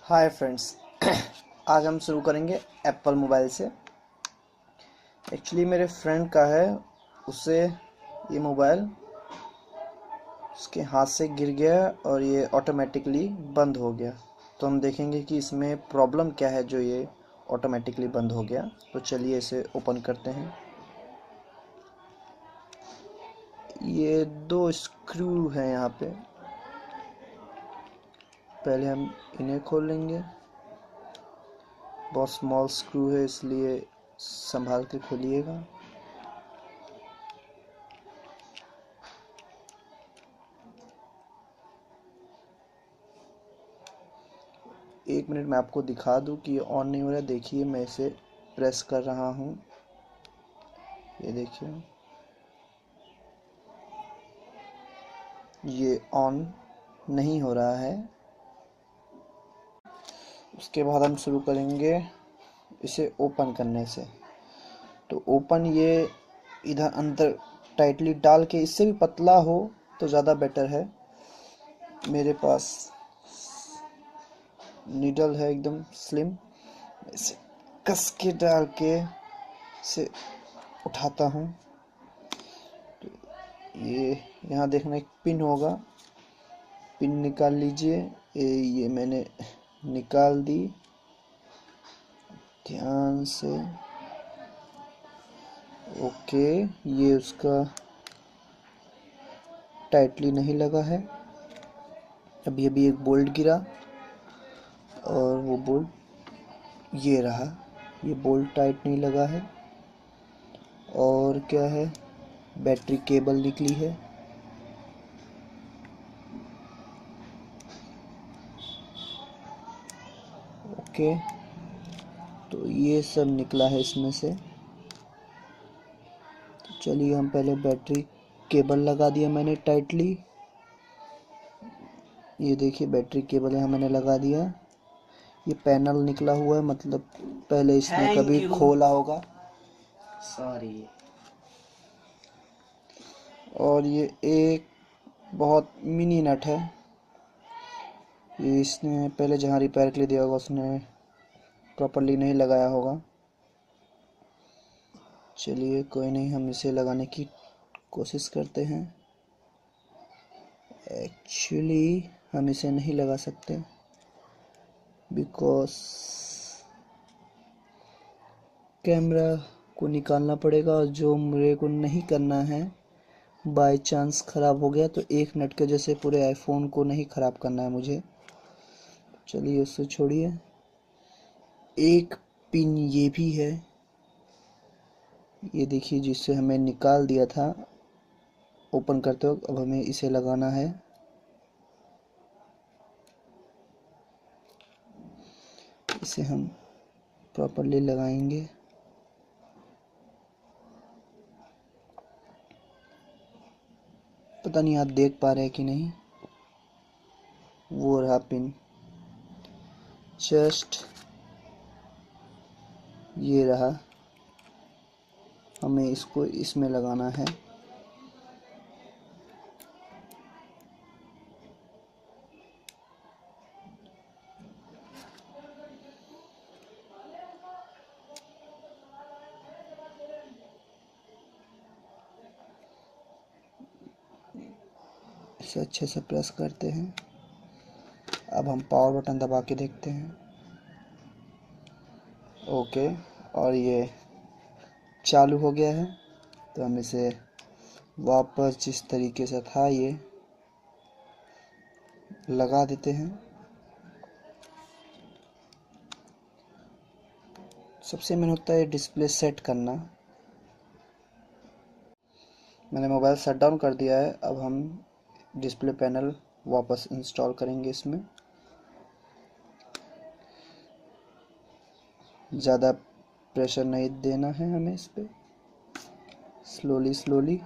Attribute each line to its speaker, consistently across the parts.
Speaker 1: Hi friends, आज हम शुरू करेंगे एप्पल मोबाइल से। एक्चुअली मेरे फ्रेंड का है, उसे ये मोबाइल उसके हाथ से गिर गया और ये ऑटोमेटिकली बंद हो गया। तो हम देखेंगे कि इसमें प्रॉब्लम क्या है जो ये ऑटोमेटिकली बंद हो गया। तो चलिए इसे ओपन करते हैं। ये 2 स्क्रू हैं यहाँ पे। पहले हम इन्हें खोल लेंगे। बहुत स्मॉल स्क्रू है, इसलिए संभाल के खोलिएगा। एक मिनट में आपको दिखा दूं कि ये ऑन नहीं हो रहा है। देखिए, मैं इसे प्रेस कर रहा हूँ, ये देखिए ये ऑन नहीं हो रहा है। उसके बाद हम शुरू करेंगे इसे ओपन करने से। तो ओपन ये इधर अंदर टाइटली डाल के, इससे भी पतला हो तो ज़्यादा बेटर है। मेरे पास नीडल है एकदम स्लिम, इसे कस के डाल के इसे उठाता हूँ। तो ये यहाँ देखना एक पिन होगा, पिन निकाल लीजिए। ये मैंने निकाल दी ध्यान से। ओके, ये उसका टाइटली नहीं लगा है। अभी अभी एक बोल्ट गिरा और वो बोल्ट ये रहा, ये बोल्ट टाइट नहीं लगा है। और क्या है, बैटरी केबल निकली है। ओके, तो ये सब निकला है इसमें से। तो चलिए हम पहले बैटरी केबल लगा दिया मैंने टाइटली। ये देखिए बैटरी केबल यहाँ मैंने लगा दिया। ये पैनल निकला हुआ है, मतलब पहले इसने कभी खोला होगा, सॉरी। और ये एक बहुत मिनी नट है, ये इसने पहले जहाँ रिपेयर के लिए दिया होगा उसने प्रॉपरली नहीं लगाया होगा। चलिए कोई नहीं, हम इसे लगाने की कोशिश करते हैं। एक्चुअली हम इसे नहीं लगा सकते बिकॉज कैमरा को निकालना पड़ेगा, जो मेरे को नहीं करना है। बाय चांस ख़राब हो गया तो एक नट के जैसे पूरे आईफोन को नहीं ख़राब करना है मुझे। चलिए उससे छोड़िए। एक पिन ये भी है, ये देखिए, जिससे हमें निकाल दिया था ओपन करते वक्त। अब हमें इसे लगाना है। इसे हम प्रॉपरली लगाएंगे। पता नहीं आप देख पा रहे हैं कि नहीं, वो रहा पिन, जस्ट ये रहा। हमें इसको इसमें लगाना है। इसे अच्छे से प्रेस करते हैं। अब हम पावर बटन दबा के देखते हैं। ओके, और ये चालू हो गया है। तो हम इसे वापस जिस तरीके से था ये लगा देते हैं। सबसे मेन होता है डिस्प्ले सेट करना। मैंने मोबाइल शट डाउन कर दिया है। अब हम डिस्प्ले पैनल वापस इंस्टॉल करेंगे इसमें। ज़्यादा प्रेशर नहीं देना है हमें इस पर, स्लोली स्लोली।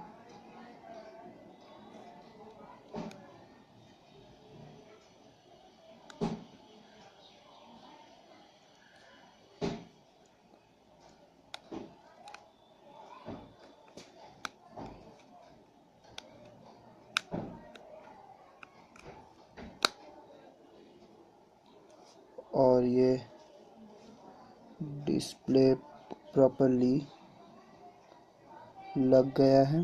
Speaker 1: और ये डिस्प्ले प्रॉपरली लग गया है।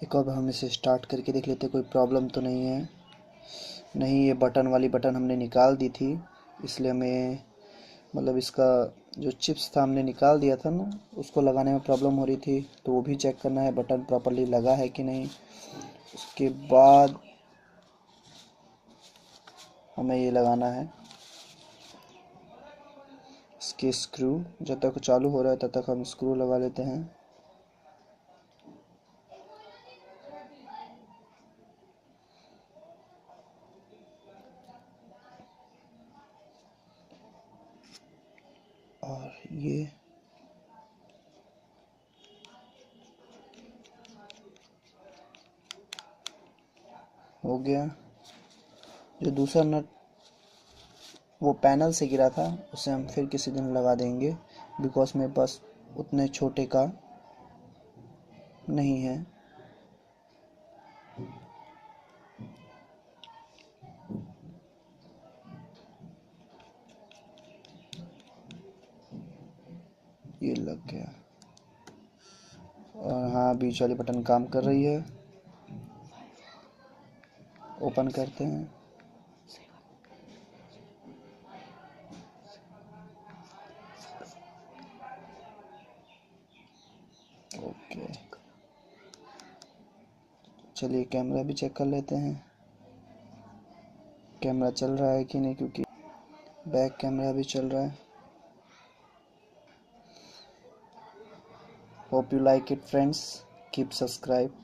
Speaker 1: एक अब हम इसे स्टार्ट करके देख लेते, कोई प्रॉब्लम तो नहीं है। नहीं, ये बटन वाली बटन हमने निकाल दी थी, इसलिए हमें मतलब इसका जो चिप्स था हमने निकाल दिया था ना, उसको लगाने में प्रॉब्लम हो रही थी, तो वो भी चेक करना है बटन प्रॉपरली लगा है कि नहीं। उसके बाद हमें ये लगाना है इसके स्क्रू। जब तक चालू हो रहा है तब तक हम स्क्रू लगा लेते हैं। और ये हो गया। जो दूसरा नट वो पैनल से गिरा था, उसे हम फिर किसी दिन लगा देंगे, बिकॉज मेरे पास उतने छोटे का नहीं है। ये लग गया। और हाँ, बीच वाली बटन काम कर रही है। ओपन करते हैं। ओके, चलिए कैमरा भी चेक कर लेते हैं, कैमरा चल रहा है कि नहीं, क्योंकि बैक कैमरा भी चल रहा है। Hope you like it friends, keep subscribe.